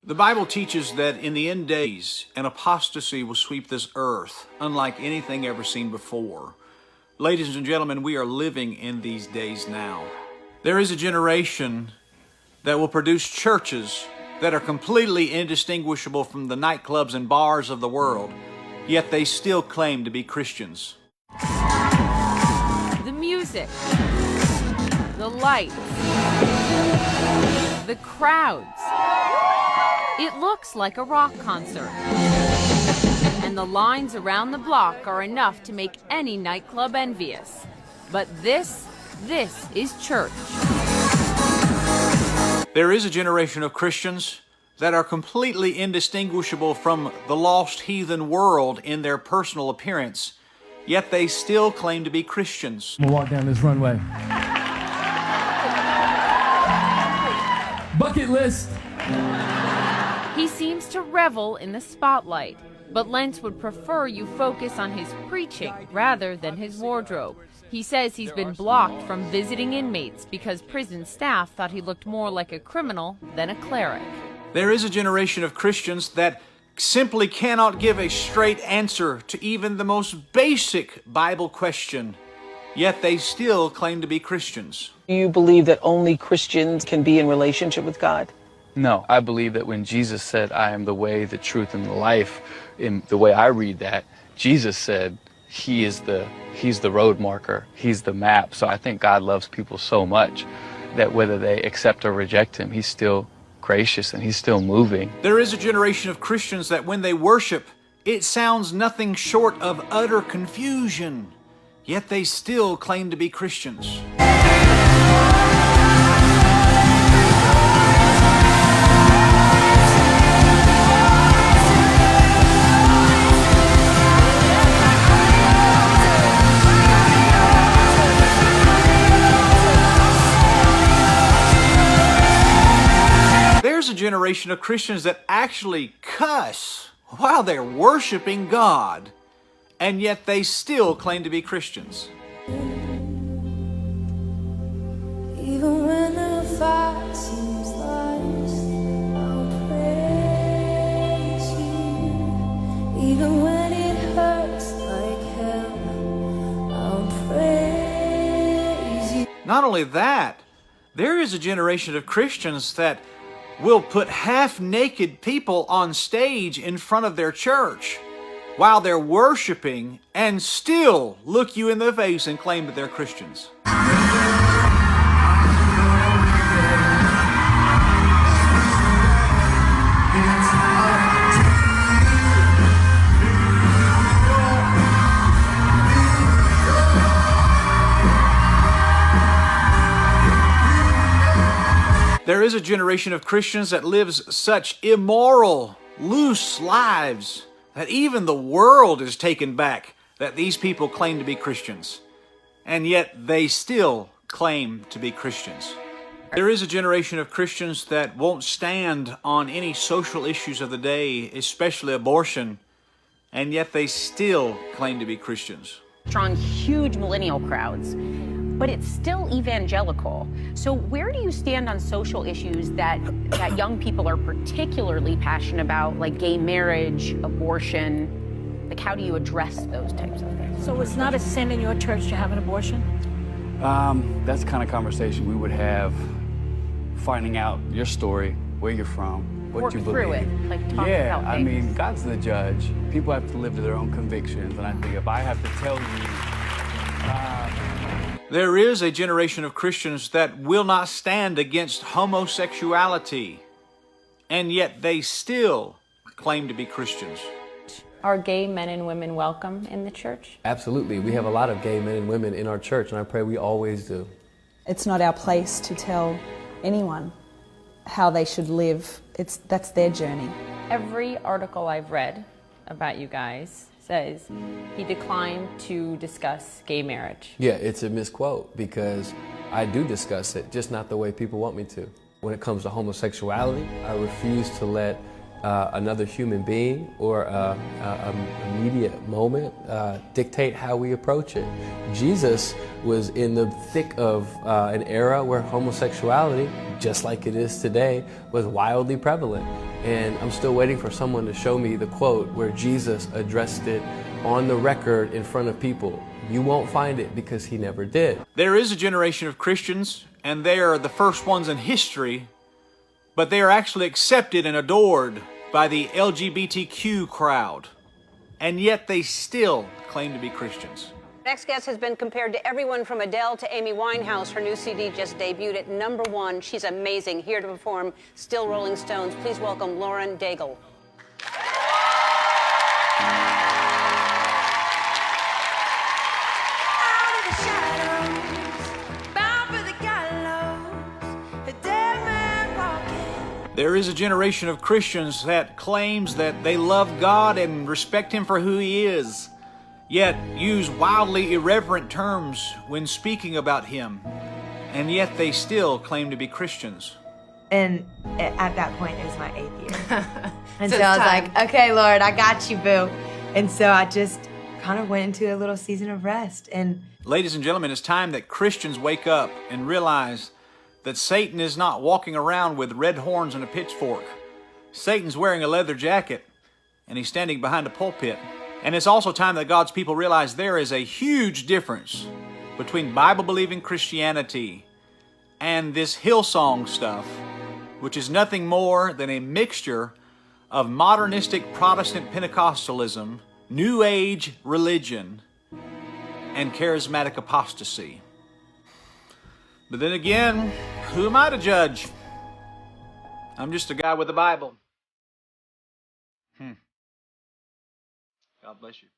The Bible teaches that in the end days, an apostasy will sweep this earth, unlike anything ever seen before. Ladies and gentlemen, we are living in these days now. There is a generation that will produce churches that are completely indistinguishable from the nightclubs and bars of the world, yet they still claim to be Christians. The music, the lights, the crowds. It looks like a rock concert. And the lines around the block are enough to make any nightclub envious. But this is church. There is a generation of Christians that are completely indistinguishable from the lost heathen world in their personal appearance, yet they still claim to be Christians. I'm gonna walk down this runway. Bucket list. He seems to revel in the spotlight, but Lentz would prefer you focus on his preaching rather than his wardrobe. He says he's been blocked from visiting inmates because prison staff thought he looked more like a criminal than a cleric. There is a generation of Christians that simply cannot give a straight answer to even the most basic Bible question, yet they still claim to be Christians. Do you believe that only Christians can be in relationship with God? No, I believe that when Jesus said, I am the way, the truth, and the life, in the way I read that, Jesus said he's the road marker, he's the map. So I think God loves people so much that whether they accept or reject him, he's still gracious and he's still moving. There is a generation of Christians that when they worship, it sounds nothing short of utter confusion, yet they still claim to be Christians. There's a generation of Christians that actually cuss while they're worshiping God, and yet they still claim to be Christians. Even when the fight seems lost, I'll praise you. Even when it hurts like hell, I'll praise you. Not only that, there is a generation of Christians that will put half-naked people on stage in front of their church while they're worshiping and still look you in the face and claim that they're Christians. There is a generation of Christians that lives such immoral, loose lives that even the world is taken back that these people claim to be Christians, and yet they still claim to be Christians. There is a generation of Christians that won't stand on any social issues of the day, especially abortion, and yet they still claim to be Christians. Drawing huge millennial crowds, but it's still evangelical. So where do you stand on social issues that young people are particularly passionate about, like gay marriage, abortion? Like, how do you address those types of things? So it's not a sin in your church to have an abortion? That's the kind of conversation we would have, finding out your story, where you're from, what Work you believe. through it, like talk about I things. mean, God's the judge. People have to live to their own convictions, and I think if I have to tell you, There is a generation of Christians that will not stand against homosexuality, and yet they still claim to be Christians. Are gay men and women welcome in the church? Absolutely. We have a lot of gay men and women in our church, and I pray we always do. It's not our place to tell anyone how they should live. That's their journey. Every article I've read about you guys says he declined to discuss gay marriage. Yeah, it's a misquote because I do discuss it, just not the way people want me to. When it comes to homosexuality, I refuse to let another human being or a immediate moment dictate how we approach it. Jesus was in the thick of an era where homosexuality, just like it is today, was wildly prevalent. And I'm still waiting for someone to show me the quote where Jesus addressed it on the record in front of people. You won't find it because he never did. There is a generation of Christians, and they are the first ones in history, but they are actually accepted and adored by the LGBTQ crowd, and yet they still claim to be Christians. Next guest has been compared to everyone from Adele to Amy Winehouse. Her new CD just debuted at #1. She's amazing. Here to perform Still Rolling Stones. Please welcome Lauren Daigle. There is a generation of Christians that claims that they love God and respect Him for who He is, yet use wildly irreverent terms when speaking about Him, and yet they still claim to be Christians. And at that point, it was my 8th year. And So so I was it's like, okay, Lord, I got you, boo. And so I just kind of went into a little season of rest. And Ladies and gentlemen, it's time that Christians wake up and realize that Satan is not walking around with red horns and a pitchfork. Satan's wearing a leather jacket, and he's standing behind a pulpit. And it's also time that God's people realize there is a huge difference between Bible-believing Christianity and this Hillsong stuff, which is nothing more than a mixture of modernistic Protestant Pentecostalism, New Age religion, and charismatic apostasy. But then again, who am I to judge? I'm just a guy with a Bible. God bless you.